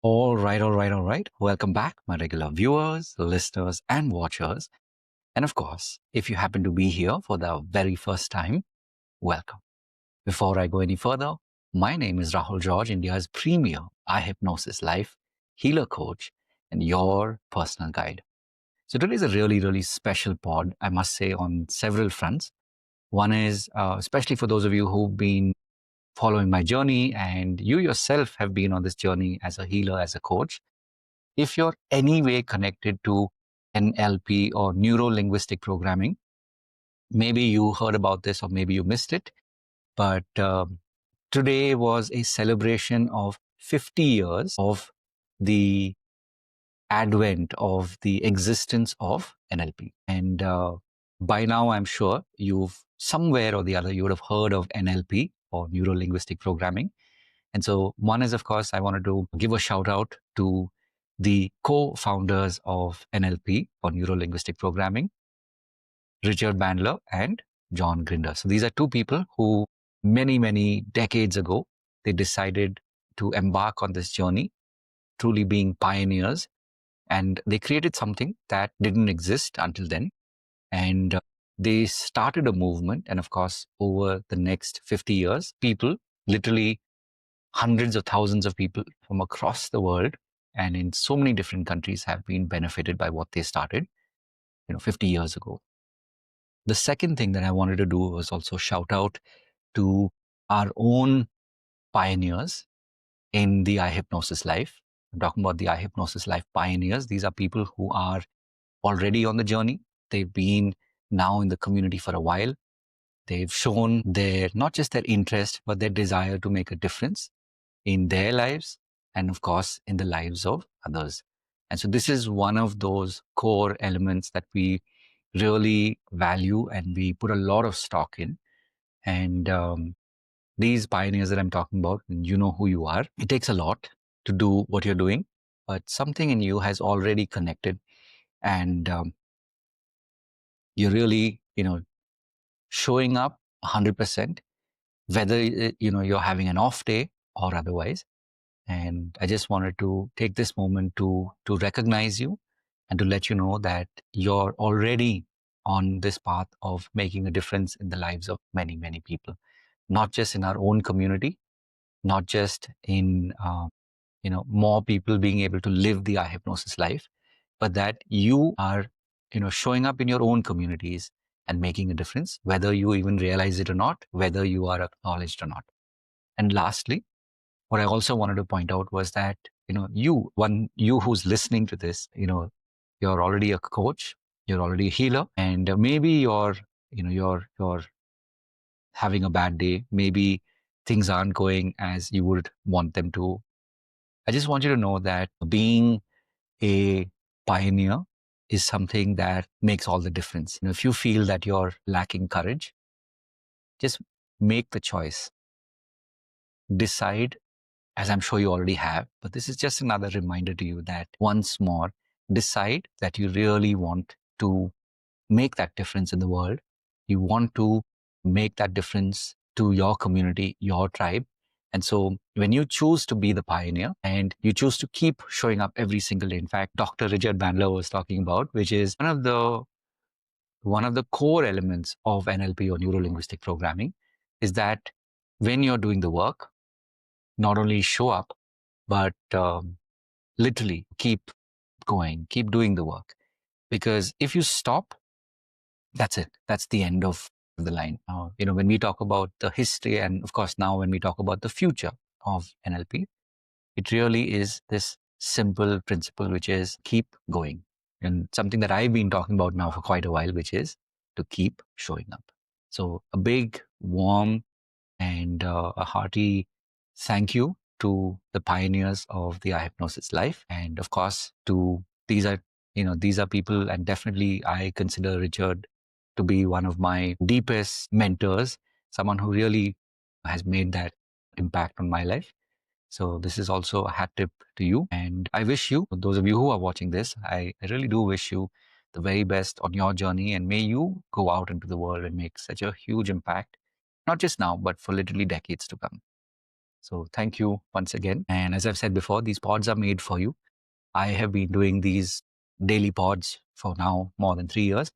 All right. Welcome back, my regular viewers, listeners, and watchers. And of course, if you happen to be here for the very first time, welcome. Before I go any further, my name is Rahul George, India's premier eye hypnosis life healer coach and your personal guide. So today is a really special pod, I must say, on several fronts. One is, especially for those of you who've been following my journey and you yourself have been on this journey as a healer, as a coach. If you're any way connected to NLP or neuro linguistic programming, maybe you heard about this or maybe you missed it, but today was a celebration of 50 years of the advent of the existence of NLP. And by now, I'm sure you've somewhere or the other, you would have heard of NLP or neuro linguistic programming. And so, one is, of course, I wanted to give a shout out to the co founders of NLP or neuro linguistic programming, Richard Bandler and John Grinder. So, these are two people who, many decades ago, they decided to embark on this journey, truly being pioneers. And they created something that didn't exist until then. And they started a movement. And of course, over the next 50 years, people literally hundreds of thousands of people from across the world and in so many different countries have been benefited by what they started 50 years ago. The second thing that I wanted to do was also shout out to our own pioneers in the eye hypnosis life. I'm talking about the eye hypnosis life pioneers. These are people who are already on the journey. They've been now in the community for a while. They've shown their not just their interest but their desire to make a difference in their lives and of course in the lives of others. And so this is one of those core elements that we really value and we put a lot of stock in. And these pioneers that I'm talking about, you know who you are. It takes a lot to do what you're doing, but something in you has already connected and you're really, showing up 100%, whether, you're having an off day or otherwise. And I just wanted to take this moment to recognize you and to let you know that you're already on this path of making a difference in the lives of many people, not just in our own community, not just in more people being able to live the eye hypnosis life, but that you are showing up in your own communities and making a difference, whether you even realize it or not, whether you are acknowledged or not. And lastly, what I also wanted to point out was that, you who's listening to this, you're already a coach, you're already a healer, and maybe you're having a bad day. Maybe things aren't going as you would want them to. I just want you to know that being a pioneer is something that makes all the difference. If you feel that you're lacking courage, just make the choice. Decide, as I'm sure you already have, but this is just another reminder to you that once more, decide that you really want to make that difference in the world. You want to make that difference to your community, your tribe. And so when you choose to be the pioneer and you choose to keep showing up every single day, in fact, Dr. Richard Bandler was talking about, which is one of the core elements of NLP or neuro linguistic programming, is that when you're doing the work, not only show up, but literally keep going, keep doing the work. Because if you stop, that's it. That's the end of the line. When we talk about the history, and of course now when we talk about the future of NLP, it really is this simple principle, which is keep going. And something that I've been talking about now for quite a while, which is to keep showing up. So a big, warm, and a hearty thank you to the pioneers of the eye hypnosis life, and of course to these are people, and definitely I consider Richard to be one of my deepest mentors, someone who really has made that impact on my life. So this is also a hat tip to you, and I wish you, those of you who are watching this, I really do wish you the very best on your journey, and may you go out into the world and make such a huge impact, not just now, but for literally decades to come. So thank you once again. And as I've said before, these pods are made for you. I have been doing these daily pods for now more than 3 years,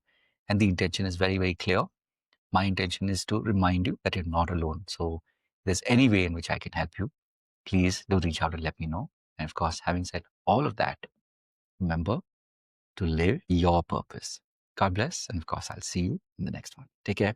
and the intention is very, very clear. My intention is to remind you that you're not alone. So if there's any way in which I can help you, please do reach out and let me know. And of course, having said all of that, remember to live your purpose. God bless. And of course, I'll see you in the next one. Take care.